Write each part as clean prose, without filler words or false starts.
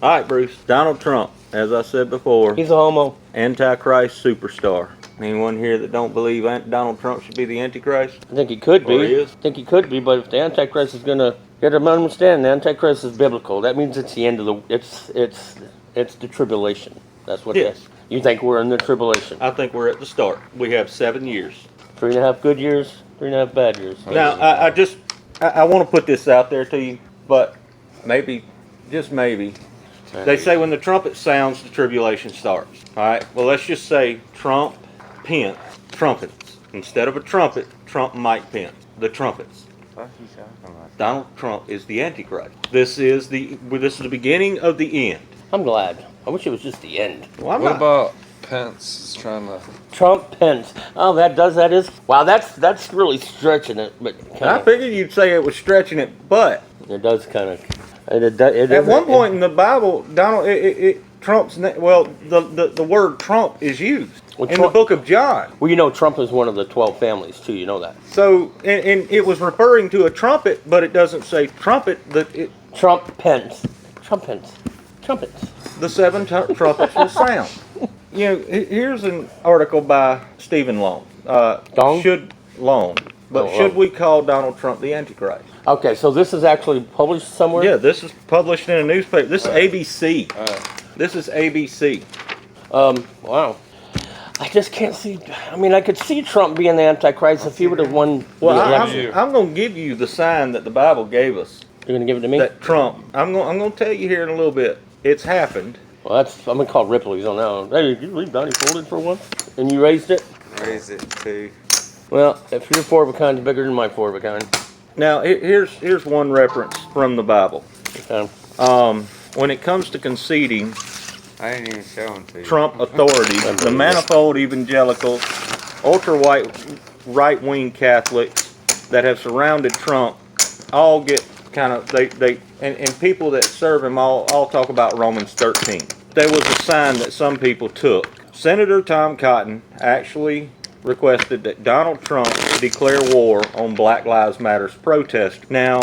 All right, Bruce. Donald Trump, as I said before, He's a homo. antichrist superstar. Anyone here that don't believe Donald Trump should be the antichrist? I think he could be. Or he is? I think he could be, but if the antichrist is gonna get him understand, the antichrist is biblical. That means it's the end of the it's the tribulation. That's what Yes. you think we're in the tribulation. I think we're at the start. We have 7 years. 3.5 good years, 3.5 bad years. Now, I want to put this out there to you, but maybe, just maybe, they say when the trumpet sounds, the tribulation starts. All right. Well, let's just say trumpets. Instead of a trumpet, Trump Mike Pence. The trumpets. Donald Trump is the Antichrist. This is the beginning of the end. I'm glad. I wish it was just the end. Well, What about Pence is trying to... Trump Pence. Oh, that is. Wow, that's really stretching it, but I figured you'd say it was stretching it, but it does kind of. at one point in the Bible, Trump's the word Trump is used in the book of John. Well, you know, Trump is one of the 12 families too. You know that. So, and it was referring to a trumpet, but it doesn't say trumpet. Trump Pence. Trumpets. The 7 trumpets will sound. You know, here's an article by Stephen Long. Should we call Donald Trump the Antichrist? Okay, so this is actually published somewhere? Yeah, this is published in a newspaper. This is ABC. This is ABC. Wow. I just can't see. I mean, I could see Trump being the Antichrist if he would have won. Well, I'm going to give you the sign that the Bible gave us. You're going to give it to me? That Trump. I'm going to tell you here in a little bit. It's happened. Well, I'm going to call Ripley's on that one. Hey, did you leave Donnie folded for once? And you raised it? Raised it too. Well, if your 4 of a kind is bigger than my 4 of a kind. Now, here's one reference from the Bible. Okay. When it comes to conceding I didn't even show them to you. Trump authority, the manifold evangelicals, right-wing Catholics that have surrounded Trump all get kind of, and people that serve him all talk about Romans 13. There was a sign that some people took. Senator Tom Cotton actually requested that Donald Trump declare war on Black Lives Matter's protest. Now,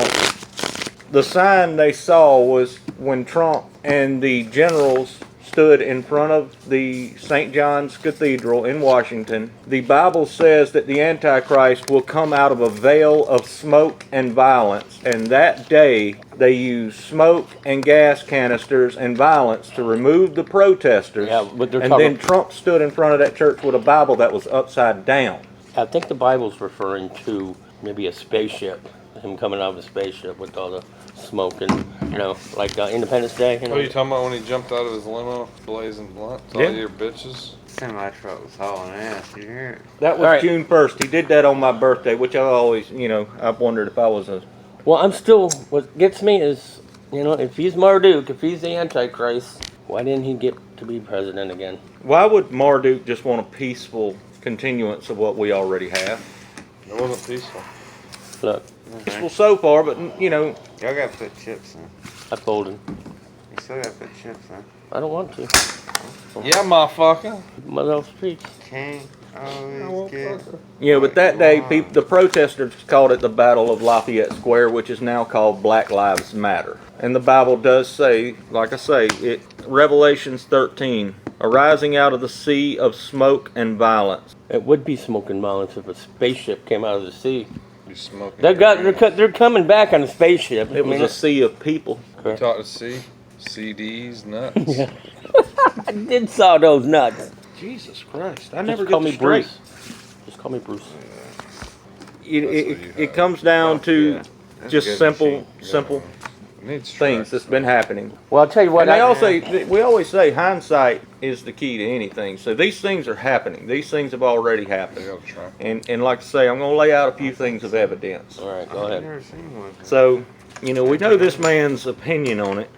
the sign they saw was when Trump and the generals stood in front of the St. John's Cathedral in Washington. The Bible says that the Antichrist will come out of a veil of smoke and violence, and that day they used smoke and gas canisters and violence to remove the protesters. Yeah, but then Trump stood in front of that church with a Bible that was upside down. I think the Bible's referring to maybe a spaceship. Him coming out of a spaceship with all the smoke and, like Independence Day. What are you talking about when he jumped out of his limo, blazing blunt? All your bitches. Semi truck was hauling ass. You hear it? That was June 1st. He did that on my birthday, which I always, I've wondered if I was a... Well, what gets me is, if he's Marduk, if he's the Antichrist, why didn't he get to be president again? Why would Marduk just want a peaceful continuance of what we already have? It wasn't peaceful. Look. Peaceful so far, but, Y'all gotta put chips in. I folded. You still gotta put chips in. I don't want to. Yeah, motherfucker. Mother of streets. Can't always get... but that day, the protesters called it the Battle of Lafayette Square, which is now called Black Lives Matter. And the Bible does say, like I say, Revelations 13, arising out of the sea of smoke and violence. It would be smoke and violence if a spaceship came out of the sea. Smoking. They're coming back on a spaceship. It was a sea of people. You taught to see CDs, nuts. Yeah. I did saw those nuts. Jesus Christ! I never Just call get me straight. Bruce. Just call me Bruce. It comes down to just simple things that's been happening. Well, I'll tell you what. We always say hindsight is the key to anything. So these things are happening. These things have already happened. And like I say, I'm going to lay out a few things of evidence. All right, go ahead. I've never seen one. So, we know this man's opinion on it.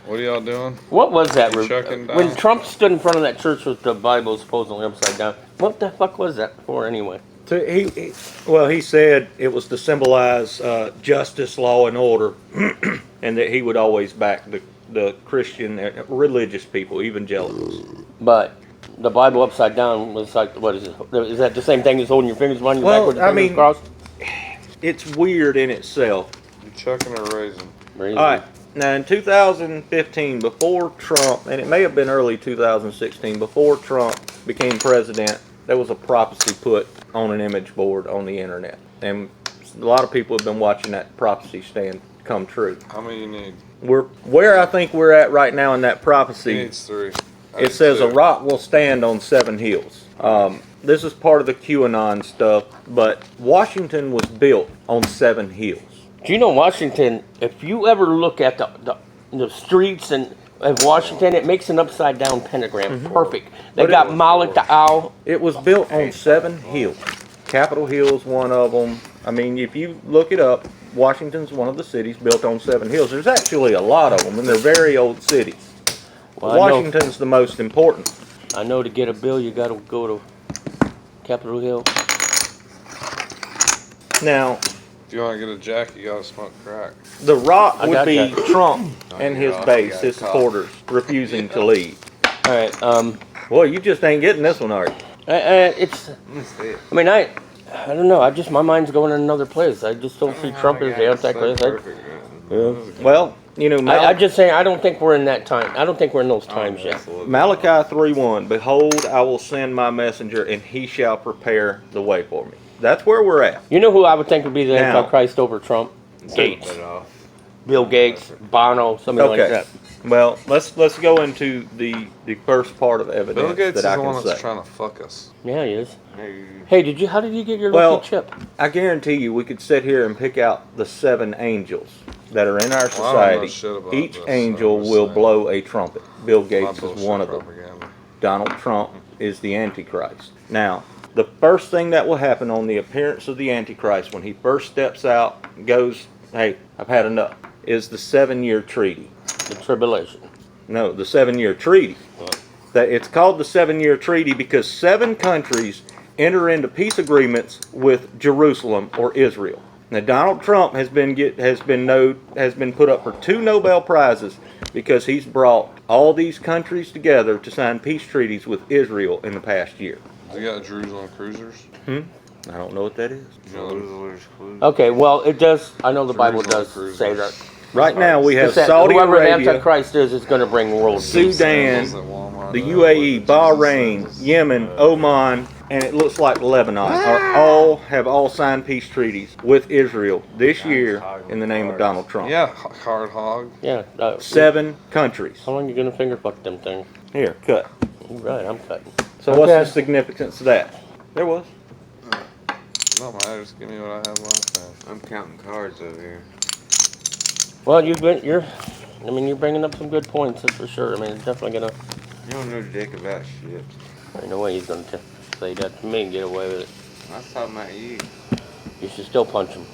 What are y'all doing? What was that? Checking down? When Trump stood in front of that church with the Bible supposedly upside down, what the fuck was that for anyway? He said it was to symbolize justice, law, and order, and that he would always back the Christian religious people, evangelicals. But the Bible upside down was like, what is it? Is that the same thing as holding your fingers behind your back with your fingers crossed? It's weird in itself. You checking or raising? All right. Now in 2015, before Trump, and it may have been early 2016, before Trump became president, there was a prophecy put on an image board on the internet. And a lot of people have been watching that prophecy stand come true. How many you need? Where I think we're at right now in that He prophecy, needs 3. it says a rock will stand on 7 hills. This is part of the QAnon stuff, but Washington was built on 7 hills. Do you know Washington? If you ever look at the streets of Washington, it makes an upside down pentagram. Perfect. They But got Moloch the owl. It was built on 7 hills. Capitol Hill's one of them. I mean, if you look it up, Washington's one of the cities built on 7 hills. There's actually a lot of them, and they're very old cities. Well, Washington's the most important. I know to get a bill, you got to go to Capitol Hill. Now, If you want to get a jack, you gotta smoke crack. the rock I would got be that. Trump and his Yeah, base, I his got supporters, refusing to leave. All right. Well, you just ain't getting this one, are you? It's. Let me see it. I mean, I don't know. I just my mind's going in another place. I just don't see Trump as the Antichrist. Well, you know, I just say I don't think we're in that time. I don't think we're in those times yet. Malachi 3:1, behold, I will send my messenger, and he shall prepare the way for me. That's where we're at. You know who I would think would be the Now- Antichrist over Trump? Gates, Cut it off. Bill Gates, Bono, somebody like Okay. that. Well, let's go into the first part of evidence Bill Gates is that I the one can that's say. trying to fuck us. Yeah, he is. Hey, Hey, how did you get your Well, lucky chip? I guarantee you, we could sit here and pick out the 7 angels that are in our Well, I don't know society. shit about Each this, angel I'm just will saying. blow a trumpet. Bill My Gates is bullshit one of them. propaganda. Donald Trump is the Antichrist. Now, the first thing that will happen on the appearance of the Antichrist when he first steps out, goes, hey, I've had enough, is the 7-year treaty. The tribulation. No, the 7-year treaty. That it's called the 7-year treaty because 7 countries enter into peace agreements with Jerusalem or Israel. Now, Donald Trump has been put up for 2 Nobel Prizes because he's brought all these countries together to sign peace treaties with Israel in the past year. You got Jerusalem cruisers? I don't know what that is. Okay, well, it does. I know the Bible Jerusalem does cruisers. say that. Right now we have It's that Saudi whoever the Arabia, Antichrist is going to bring world peace. Sudan, Sandals at Walmart, the UAE, Bahrain, Yemen, Oman, and it looks like Lebanon have all signed peace treaties with Israel this year in the name of Donald Trump. Yeah, hard hog. Yeah. 7 countries. How long you going to finger fuck them things? Here, cut. You're right, I'm cutting. So what's Okay. the significance of that? There was. No matter, just give me what I had last time. I'm counting cards over here. Well, you're bringing up some good points, that's for sure. I mean, it's definitely going to. You don't know dick about shit. Ain't no way he's going to say that to me and get away with it. I was talking about you. You should still punch him.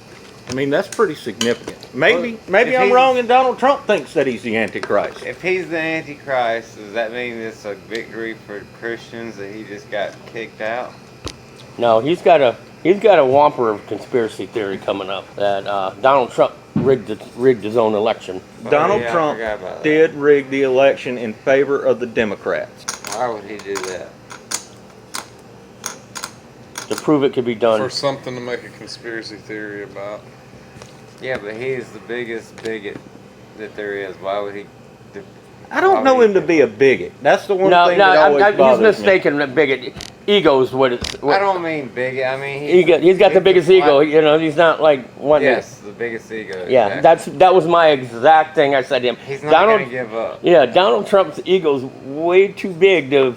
I mean, that's pretty significant. Maybe If I'm he- wrong and Donald Trump thinks that he's the Antichrist. If he's the Antichrist, does that mean it's a victory for Christians that he just got kicked out? No, he's got a whomper of conspiracy theory coming up that Donald Trump rigged his own election. Donald yeah, I Trump forgot about that. did rig the election in favor of the Democrats. Why would he do that? To prove it could be done. For something to make a conspiracy theory about. Yeah, but he is the biggest bigot that there is. Why would he? I don't know him to be a bigot. That's the one No, thing that always he's bothers me. mistaken. The bigot ego's what it's. I don't mean bigot. I mean He's got the biggest ego. You know, he's not like one. Yes, the biggest ego. Yeah, exactly. that was my exact thing I said to him. He's not gonna give up. Yeah, Donald Trump's ego's way too big to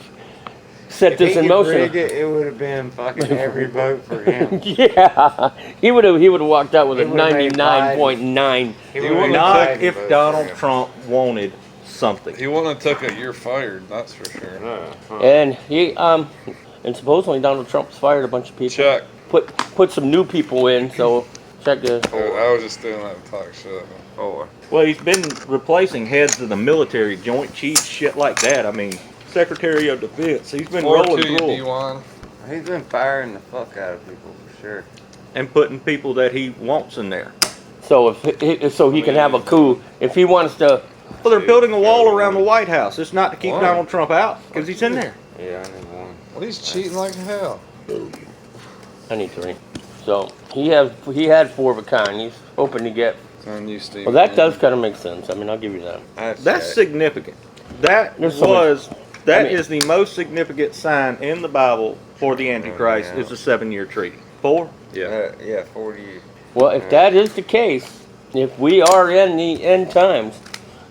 set If this he in could motion. rig it, it would have been fucking every vote for him. Yeah, he would have walked out with He a would've made 99.9. He He would've wouldn't made Not Biden if vote for Donald him. Trump wanted something. He wouldn't have took it, you're fired, that's for sure. And he and supposedly Donald Trump's fired a bunch of people. Check. Put some new people in. So check the. I was just doing that to talk shit. Or Well, he's been replacing heads of the military, Joint Chiefs, shit like that. I mean, Secretary of Defense. He's been rolling through 'em D1. he's been firing the fuck out of people for sure. and putting people that he wants in there. So so he can have a coup if he wants to. Well, they're building a wall around the White House. It's not to keep Why? Donald Trump out because he's in there. Yeah, I need one. Well, he's cheating like hell. I need 3. So he had 4 of a kind. He's hoping to get And you, Steve. Well, that does kind of make sense. I mean, I'll give you that. That's significant. That There's so much- that I mean- is the most significant sign in the Bible for the Antichrist yeah. is the 7-year treaty. 4? Yeah. Yeah, 40 years. Well, if that is the case, if we are in the end times,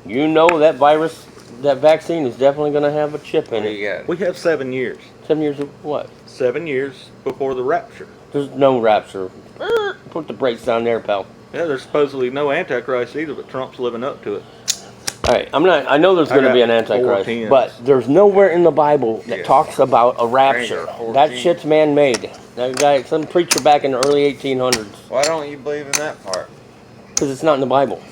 you know that virus, that vaccine is definitely going to have a chip in What do it. you got? We have 7 years. 7 years of what? 7 years before the rapture. There's no rapture. Put the brakes down there, pal. Yeah, there's supposedly no Antichrist either, but Trump's living up to it. All right, I know there's I going to got be an 4 Antichrist, tens. but there's nowhere in the Bible that Yeah. talks about a rapture. Bring it, That 14. shit's man-made. That guy, some preacher back in the early 1800s, Why don't you believe in that part? because it's not in the Bible.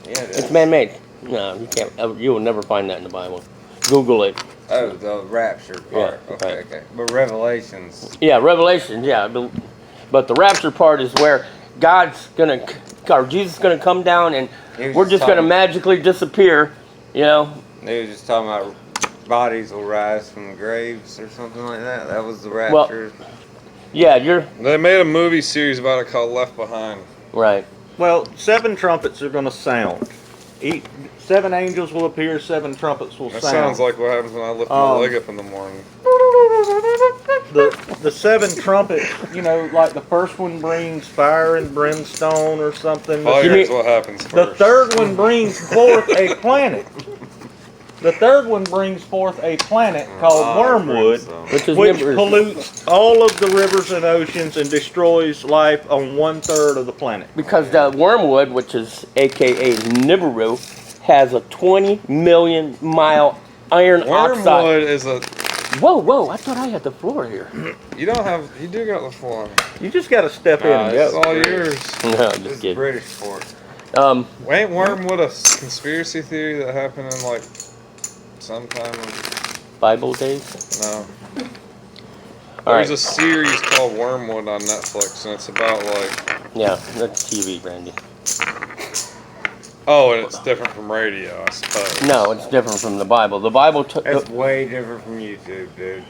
Yeah, it It's is. man-made. No, you can't. You will never find that in the Bible. Google it. Oh, the rapture part. Yeah, okay, right. okay. But Revelations. Yeah, Revelation. Yeah, but the rapture part is where God's gonna, or Jesus is gonna come down, and He was we're just gonna talking- magically disappear. You know, They were just talking about bodies will rise from the graves or something like that. That was the Well- rapture. yeah, you're They made a movie series about it called Left Behind. right. Well, 7 trumpets are going to sound. 7 angels will appear, 7 trumpets will That sound. sounds like what happens when I lift my Um, leg up in the morning. the 7 trumpets, you know, like the first one brings fire and brimstone or something. Oh, you here's mean- what happens The first. third one brings forth a planet. The third one brings forth a planet called Wormwood, Which is which never- pollutes all of the rivers and oceans and destroys life on 1/3 of the planet. Because the wormwood, which is AKA Nibiru, has a 20 million mile iron oxide. Wormwood is a. Whoa! I thought I had the floor here. You don't have. You do got the floor. You just got to step in and it's go. It's all yours. No, I'm This just is kidding. British sport. Ain't Wormwood a conspiracy theory that happened in like sometime? Bible days. No. All There's right. a series called Wormwood on Netflix, and it's about like. Yeah, that's TV, Randy. Oh, and it's different from radio, I suppose. No, it's different from the Bible. The Bible took. That's way different from YouTube, dude.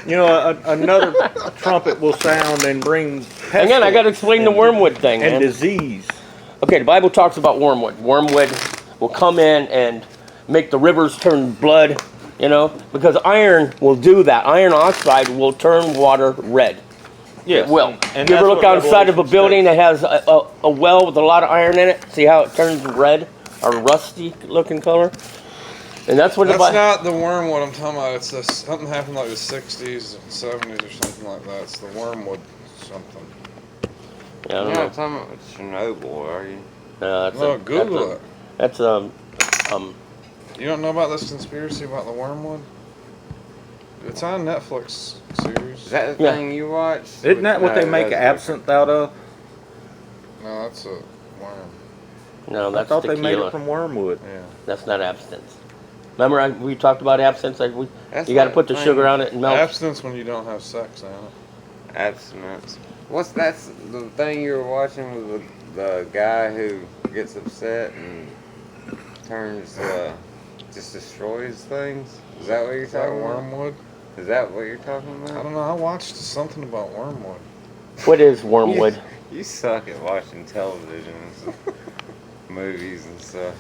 You know, another trumpet will sound and bring Again, I got to explain the and- wormwood thing, and man. disease. Okay, the Bible talks about wormwood. Wormwood will come in and make the rivers turn blood, you know, because iron will do that. Iron oxide will turn water red. Yes, It will. and You that's ever look what outside of a Revelation building that has a well with a lot of iron in it? See how it turns red or rusty looking color? And that's what the That's Bible. not the Wormwood I'm talking about. It's something happened like the 60s, 70s, or something like that. It's the Wormwood something. Yeah, I You're don't not know. talking about Chernobyl, are you? No, that's No, Google it. That's You don't know about this conspiracy about the Wormwood? It's on Netflix series. Is that the Yeah. thing you watched? Isn't that what No, they make that's absinthe out of? No, that's a worm. no, I that's thought they made tequila. it from wormwood. Yeah. That's not absinthe. Remember we talked about absinthe? Like That's you got to not put the thing. sugar on it and melt. Abstinence when you don't have sex, ain't it? Abstinence. That's the thing you were watching with the guy who gets upset and turns, just destroys things? Is that what you're Is that talking about? Wormwood? Is that what you're talking I about? don't know. I watched something about Wormwood. What is wormwood? You suck at watching television and movies and stuff.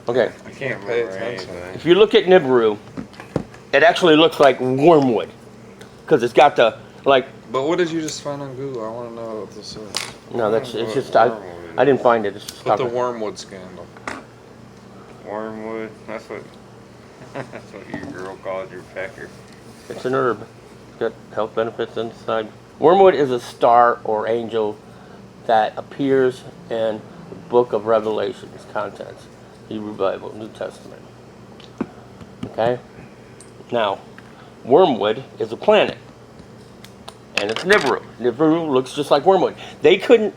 Okay, I can't Pay remember attention. anything. if you look at Nibiru, it actually looks like wormwood because it's got the like. But what did you just find on Google? I want to know what this is. No, that's it's What just wormwood I didn't find it. It's just But the talking- Wormwood scandal. Wormwood. That's what. That's what your girl called your pecker. It's an herb. It's got health benefits inside. Wormwood is a star or angel that appears in the book of Revelation's contents, Hebrew Bible, New Testament. Okay? Now, wormwood is a planet. And it's Nibiru. Nibiru looks just like wormwood. They couldn't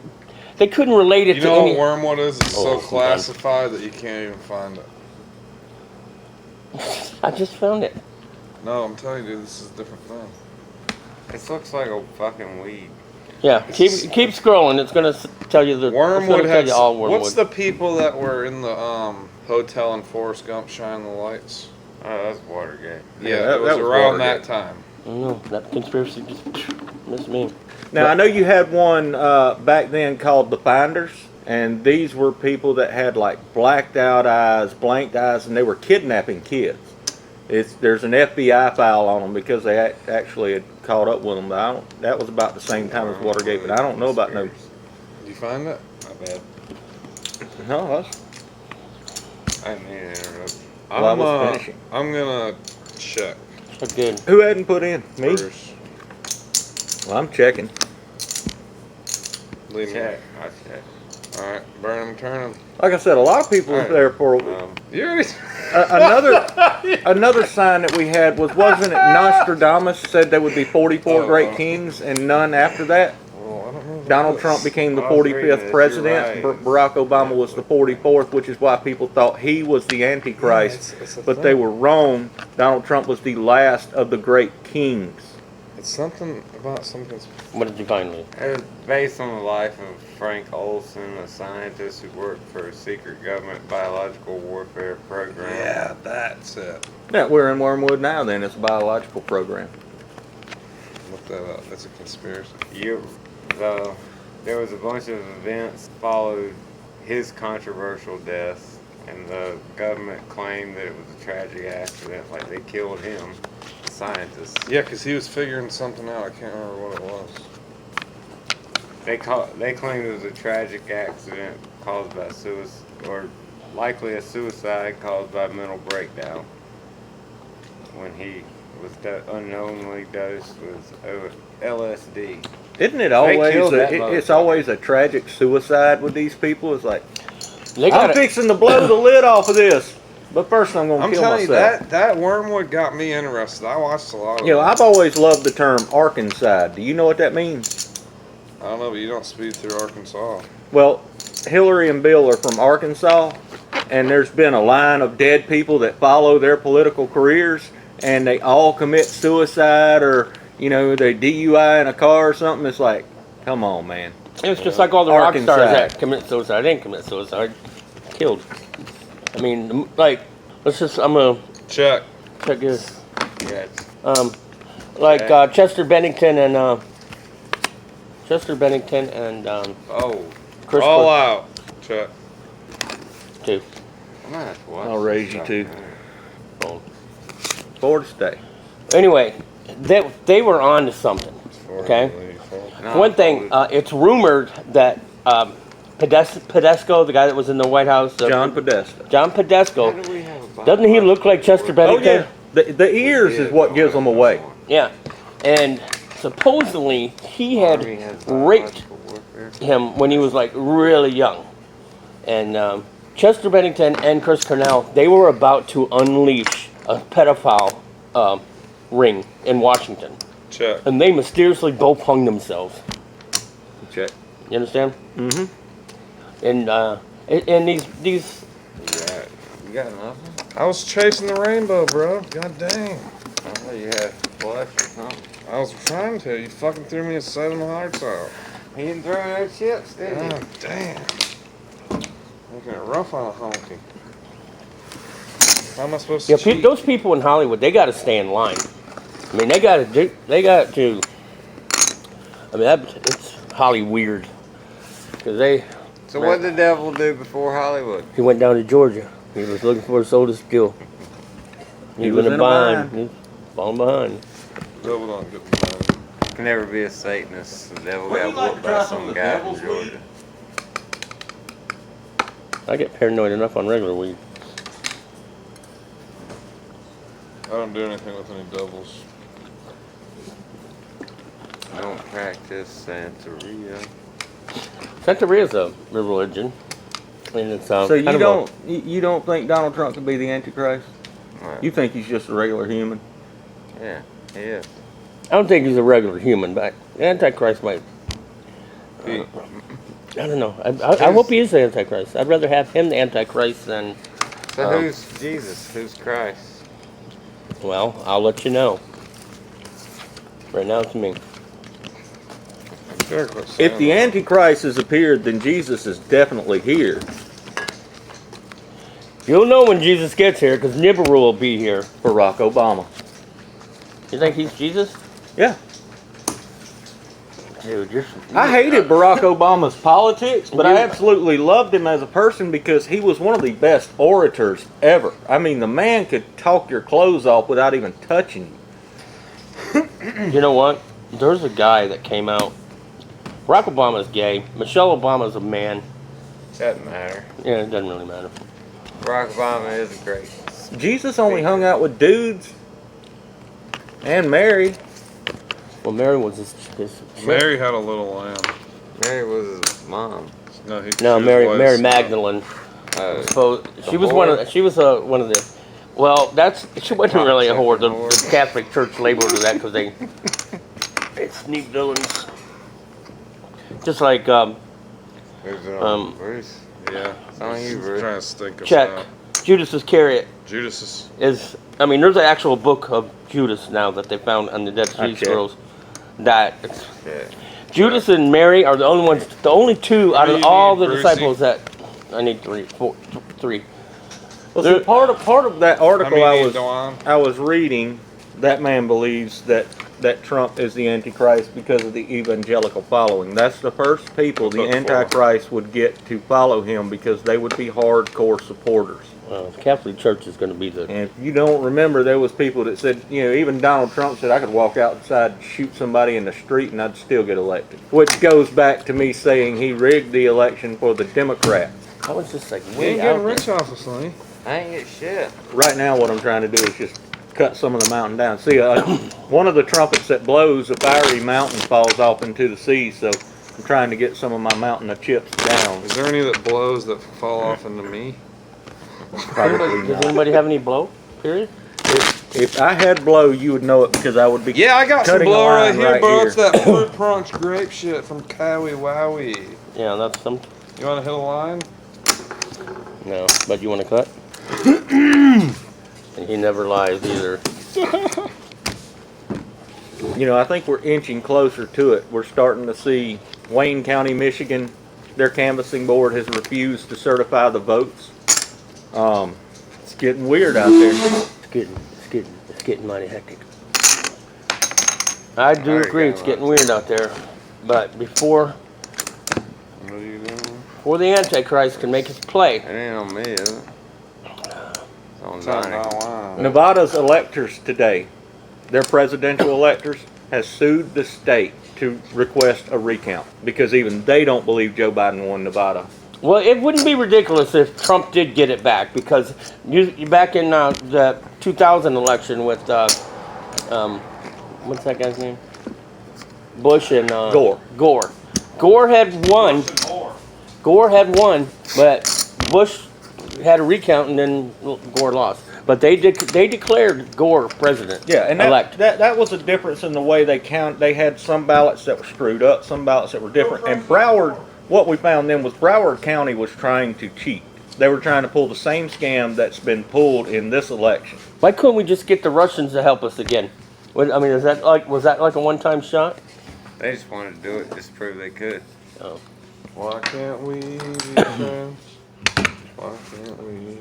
relate it You to know any. what Wormwood is? It's Oh, so I'm done. classified that you can't even find it. I just found it. No, I'm telling you, dude, this is a different thing. This looks like a fucking weed. Yeah, keep scrolling. It's gonna tell you the Wormwood it's gonna tell has. you all wormwood. What's the people that were in the hotel in Forrest Gump Shine the Lights? Oh, that's Watergate. Yeah, that it was was around Watergate. that time. I don't know. That conspiracy just missed me. Now I know you had one back then called the Finders, and these were people that had like blacked out eyes, blanked eyes, and they were kidnapping kids. There's an FBI file on them because they actually had caught up with them. But that was about the same time as Watergate, but I don't know about no. Did you find that? My bad. No, I didn't mean to interrupt. Well, I was finishing. I'm gonna check Again. who hadn't put in me? first. Well, I'm checking. Leave me. Check. I check. All right, burn them, turn them. Like I said, a lot of people All were right. there for You already. another sign that we had wasn't it Nostradamus said there would be 44 Oh, great kings and none after that? Well, I don't know. Donald Trump became the I was reading 45th this, president. you're right. Barack Obama was the 44th, which is why people thought he was the Antichrist. It's a But thing. they were wrong. Donald Trump was the last of the great kings. It's something about something. What did you find, Lee? It was based on the life of Frank Olson, a scientist who worked for a secret government biological warfare program. Yeah, that's it. Yeah, we're in Wormwood now then. It's a biological program. Look that up. That's a conspiracy. There was a bunch of events followed his controversial death, and the government claimed that it was a tragic accident, like they killed him, the scientist. Yeah, because he was figuring something out. I can't remember what it was. They claimed it was a tragic accident caused by suicide, or likely a suicide caused by mental breakdown, when he was unknowingly dosed with LSD. Isn't it always killed that it's motherfucker. always a tragic suicide with these people? It's like, They I'm got fixing to blow the lid off of this, but first I'm going to I'm kill telling myself. you, that Wormwood got me interested. I watched a lot of You know, it. I've always loved the term Arkansas. Do you know what that means? I don't know, but you don't speed through Arkansas. Well, Hillary and Bill are from Arkansas, and there's been a line of dead people that follow their political careers, and they all commit suicide or, you know, they DUI in a car or something. It's like, come on, man. It's just like all the rock Arkansas. stars that commit suicide. They didn't commit suicide. Killed. I mean, like, I'm gonna Check. check this. Yes. Like Okay. Chester Bennington and Oh, Chris All Cor- out. Check. too. I'm gonna have to watch I'll this raise you too. Oh. For to stay. Anyway, they were on to something. Okay. No, One thing, it's rumored that Podesco, the guy that was in the White House, John Podesta. John How Podesco, do we have a doesn't he look like Chester Oh, Bennington? yeah. The ears is what gives them away. Yeah. And supposedly he had Army has raped biological warfare. him when he was like really young. And Chester Bennington and Chris Cornell, they were about to unleash a pedophile ring in Washington. Check. And they mysteriously both hung themselves. Check. You understand? Mm-hmm. And these You got nothing? I was chasing the rainbow, bro. God dang. I thought you had flush or something. I was trying to. You fucking threw me a 7 hearts out. He didn't throw no chips, did he? God damn. Making it rough on a honky. How am I supposed to yeah, cheat? those people in Hollywood, they got to stay in line. I mean, they got to. I mean, it's Holly weird because So what did the devil do before Hollywood? he went down to Georgia. He was looking for a soul to steal. He was in a bind. He was falling behind. Devil don't get the money. Can never be a Satanist. The devil got whooped by some guy from Georgia. I get paranoid enough on regular weed. I don't do anything with any devils. I don't practice Santeria. Santeria's a religion. And it's, So kind of you don't think Donald Trump could be the Antichrist? Right. You think he's just a regular human? Yeah, he is. I don't think he's a regular human, but the Antichrist might. I don't know. I hope he is the Antichrist. I'd rather have him the Antichrist than. So who's Jesus? Who's Christ? Well, I'll let you know. Right now, it's me. If the Antichrist has appeared, then Jesus is definitely here. You'll know when Jesus gets here, because Nibiru will be here. Barack Obama. You think he's Jesus? Yeah. Dude, you're. I hated Barack Obama's politics, but I You- absolutely loved him as a person because he was one of the best orators ever. I mean, the man could talk your clothes off without even touching you. You know what? There's a guy that came out. Barack Obama's gay. Michelle Obama's a man. Doesn't matter. Yeah, it doesn't really matter. Barack Obama is great. Jesus only hung out with dudes. And Mary. Well, Mary was his Mary had a little lamb. Mary was his mom. No, No, she Mary was, Mary Magdalene. So she was one of the. Well, she wasn't really a whore. The Catholic Church labeled her that because it's neat villains. Just like Who's it Um, Bruce? Yeah. on you, He's Bruce. trying to stink us check out. Judas Iscariot Judas is. I mean, there's an actual book of Judas now that they found on the Dead Sea Okay. Scrolls. That Shit. Judas and Mary are the only two out What do of you all need, the Brucey? disciples that I need three. Well, There- see, part of that article How many I was go on? I was reading, that man believes that Trump is the Antichrist because of the evangelical following. That's the first people the Look for. Antichrist would get to follow him because they would be hardcore supporters. The Catholic Church is going to be the. And if you don't remember, there was people that said, even Donald Trump said I could walk outside and shoot somebody in the street and I'd still get elected. Which goes back to me saying he rigged the election for the Democrats. I was just like, You way ain't out getting there. rich off of Sonny. I ain't get shit. Right now what I'm trying to do is just cut some of the mountain down. See, one of the trumpets that blows, a fiery mountain falls off into the sea, so I'm trying to get some of my mountain of chips down. Is there any that blows that fall off into me? Probably Does not. anybody have any blow? Period. If I had blow, you would know it because I would be Yeah, I got some cutting a blow right line here, bro. here. It's that fruit punch grape shit from Cowie Wowie. Yeah, that's some. You want to hit a line? No, but you want to cut? And he never lies either. I think we're inching closer to it. We're starting to see Wayne County, Michigan, their canvassing board has refused to certify the votes. It's getting weird out there. It's getting mighty hectic. I do Alright, agree, got it's a getting lot. weird out there. But before What are you doing? the Antichrist can make his play, It ain't on me, is it? It's on It's not Donnie. line. Nevada's electors today, their presidential electors, has sued the state to request a recount because even they don't believe Joe Biden won Nevada. well, it wouldn't be ridiculous if Trump did get it back because you back in the 2000 election with what's that guy's name? Bush and Gore. Gore had won. Gore had won, but Bush had a recount and then Gore lost. But they declared Gore president. Yeah, and elect. that was a difference in the way they count. They had some ballots that were screwed up, some ballots that were different. And Broward, what we found then was Broward County was trying to cheat. They were trying to pull the same scam that's been pulled in this election. Why couldn't we just get the Russians to help us again? I mean, was that like a one-time shot? They just wanted to do it just to prove they could. Oh. Why can't we be friends? Why can't we?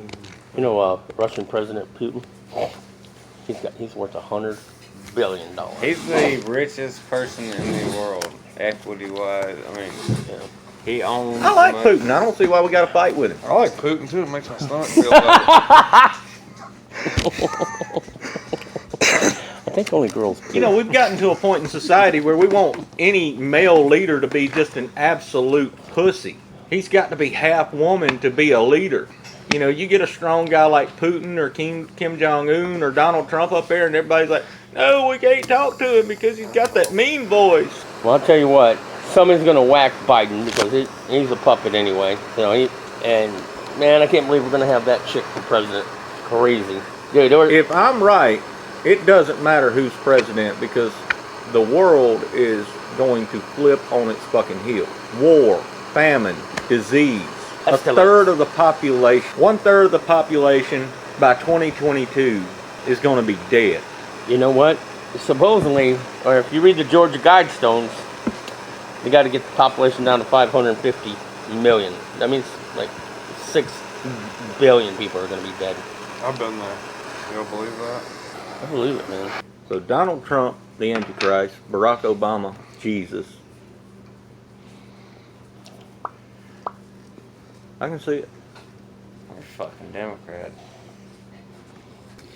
You know, Russian President Putin. He's worth $100 billion. He's the richest person in the world, equity-wise. I mean, Yeah. he owns. I like much- Putin. I don't see why we got to fight with him. I like Putin too. It makes my stomach feel better. I think only girls. We've gotten to a point in society where we want any male leader to be just an absolute pussy. He's got to be half woman to be a leader. You get a strong guy like Putin or Kim Jong-un or Donald Trump up there and everybody's like, no, we can't talk to him because he's got that mean voice. Well, I'll tell you what. Somebody's gonna whack Biden because he's a puppet anyway. And man, I can't believe we're gonna have that chick for president. Crazy, dude. If I'm right, it doesn't matter who's president because the world is going to flip on its fucking heel. War, famine, disease. A third of the population, 1/3 of the population by 2022 is going to be dead. You know what? Supposedly, or if you read the Georgia Guidestones, they got to get the population down to 550 million. That means like 6 billion people are going to be dead. I've been there. You don't believe that? I believe it, man. So Donald Trump, the Antichrist, Barack Obama, Jesus, I can see it. They're fucking Democrats.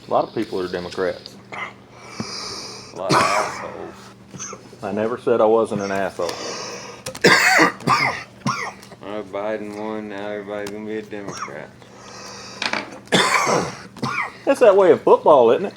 A lot of people are Democrats. A lot of assholes. I never said I wasn't an asshole. Biden won, now everybody's gonna be a Democrat. That's that way of football, isn't it?